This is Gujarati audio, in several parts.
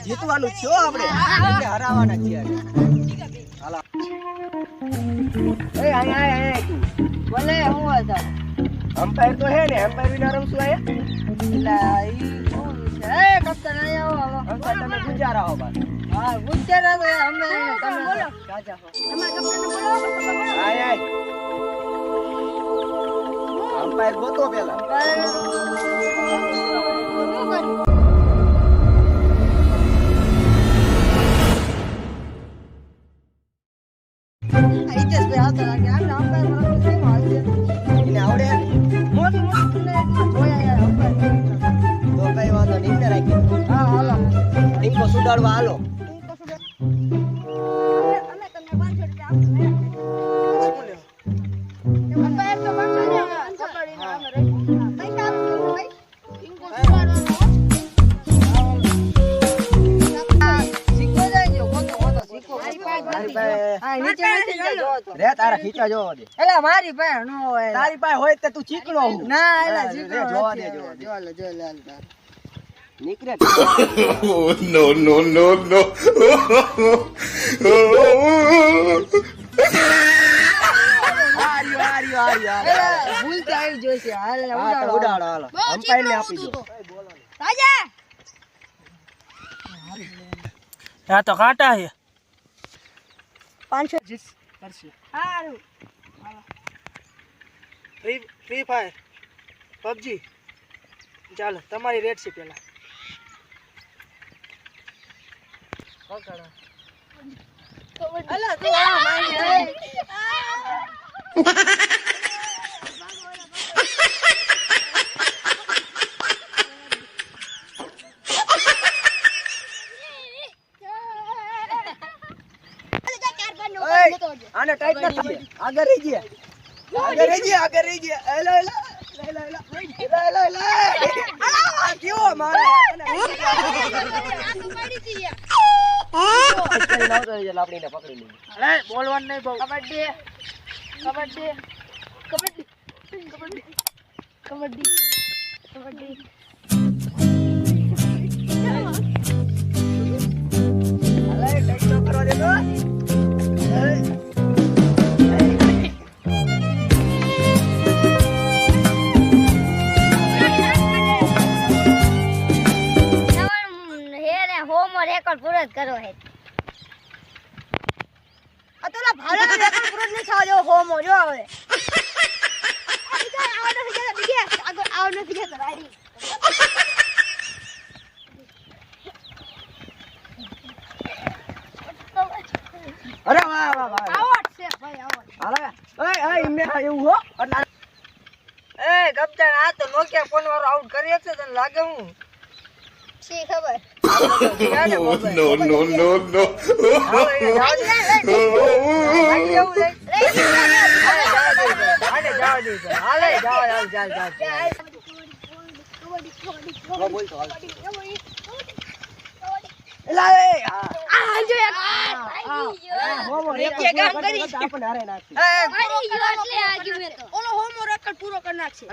જીતવાનું થયો આપણે હરાવાના છીએ હાલો એ આય તું બોલે હું હતા અમ્પાયર તો હે ને અમ્પાયર વિના રમશું આયા એટલે ઈ કોણ છે એ કપ્તાન આયા આવો અંકલ તમે ગુજારા હો બસ હા ગુજારા તો અમે તમે બોલો કાચા હો તમારા કપ્તાન બોલો આય અમ્પાયર ગોતો પેલા સુધારવા હાલો તારા ખીચા જોવા દે એટલે મારી પાસે ન હોય તારી પાસે હોય તો તું ચીકણો ના એટલે ચીકણો જોવા દે જો લે નીકળે no no no no ભૂલ થઈ જોશે હાલ ઉડાડો હાલો અમ્પાયર ને આપી દો રાજા આ તો કાંટા છે 500 જીત કરશે હારું ફ્રી ફાયર પબજી ચાલો તમારી રેટ છે પેલા અલા તો આ માઈ આને ટાઈટ ના થઈ આગળ રહી ગયા આ કેવો મારે લાપડીને પકડી લીધી અરે બોલવાનું નહીં બહુ કબડ્ડી અલે ટાઈટ ન કરવા દે તો પૂરો કરો હે આ તો ભાલો રેકોર્ડ પૂરો નહીં થવા દેવો હોમો જો હવે આવડો થઈ ગયા બીજે આગળ આવડો થઈ ગયા રાડી અરે વાહ આવડ છે ભાઈ આવડ હાલે એ ઇમને એવું હો એ ગપ્તાન આ તો નોકિયા ફોન વાળો આઉટ કરી છે તને લાગે હું શી ખબર no no no no પૂરો કરી નાખશે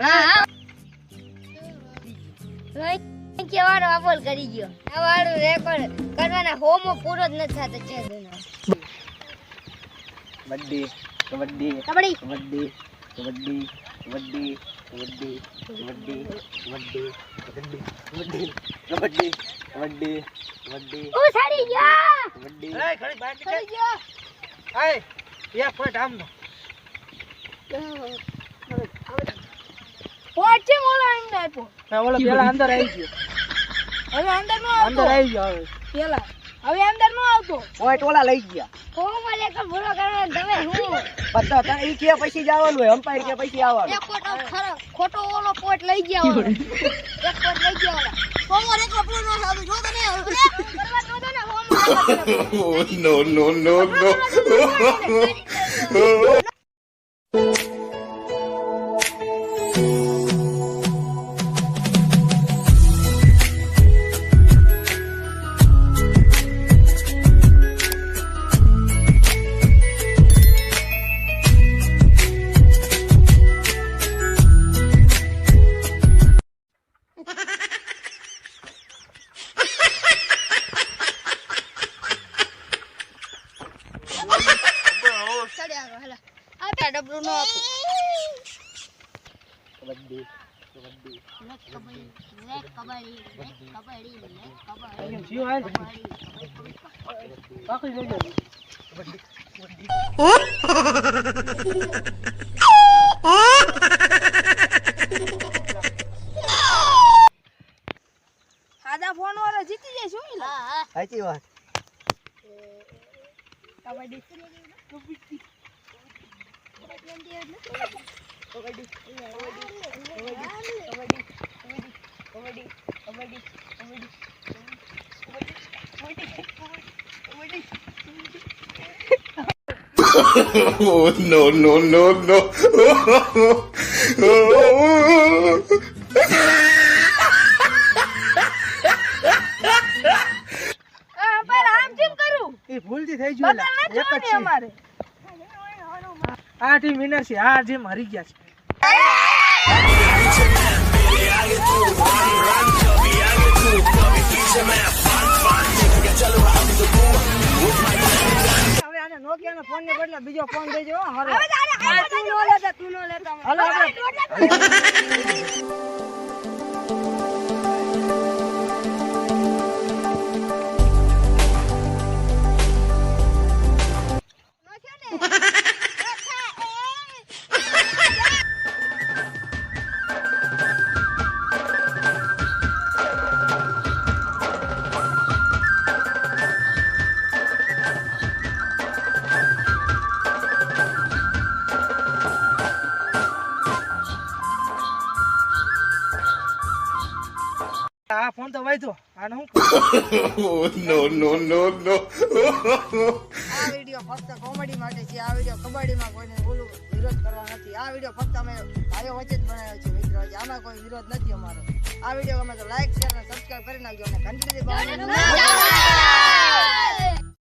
કેવાળો અમલ કરી ગયો આ વાળો રેકોર્ડ કરવાના હોમો પૂરો જ નથી થતો છે કબડ્ડી કબડ્ડી કબડ્ડી કબડ્ડી કબડ્ડી કબડ્ડી કબડ્ડી કબડ્ડી કબડ્ડી કબડ્ડી કબડ્ડી કબડ્ડી કબડ્ડી ઓ સાડી ગયા કબડ્ડી એ ખડી બહાર સાડી નીકળ ગયા એ એક પોઈન્ટ આમનો પોચે મોલા અંદર આપ્યો ના ઓલો પેલા અંદર આવી ગયો હવે અંદર નો આવતો અંદર આવી ગયો હવે પેલા હવે અંદર નો આવતો ઓય ટોલા લઈ ગયા હોમો લેકર પૂરો કરવા તમે હું પત્તા તને ઈ કે પછી જવાનું હોય અમ્પાયર કે પછી આવવાનું એક કોટ ખોટો ઓલો પોટ લઈ ગયા ઓલો એક પોટ લઈ ગયા ઓલા હોમો રેકોર્ડ પૂરો ન થતો જો તને કરવા દો ને હોમો no no no no કેમ થયું હાલ બાકી લેજો સાદા ફોન વાળો જીતી જાય શું ઈલા? સાચી વાત. Kabaddi Oh, no, no, no, no. પર આમ કેમ કરું? એ ભૂલથી થઈ ગયું બદલ એલા. ના એક જ જોવાની છે અમારે. આ ટીમ વિનર છે આ ટીમ હારી ગયા છે હવે આને નોકિયાનો ફોન ને બદલે બીજો ફોન દેજો હો, હારો. તું નો લેતા, તું નો લેતા. હાલો આપણે આ ફોન તો વાયતો આને હું Oh, no, no, no, no. આ વિડિયો ફક્ત કોમેડી માટે છે. આ વિડિયો કબડ્ડીમાં કોઈને ઓલું વિરોધ કરવા નથી. આ વિડિયો ફક્ત અમે ભાઈઓ વચ્ચે જ બનાવ્યો છે મિત્રો. આમાં કોઈ વિરોધ નથી અમારો. આ વિડિયો ગમે તો લાઈક શેર અને સબસ્ક્રાઇબ કરી નાખજો અને ઘંટી દબાવવાનું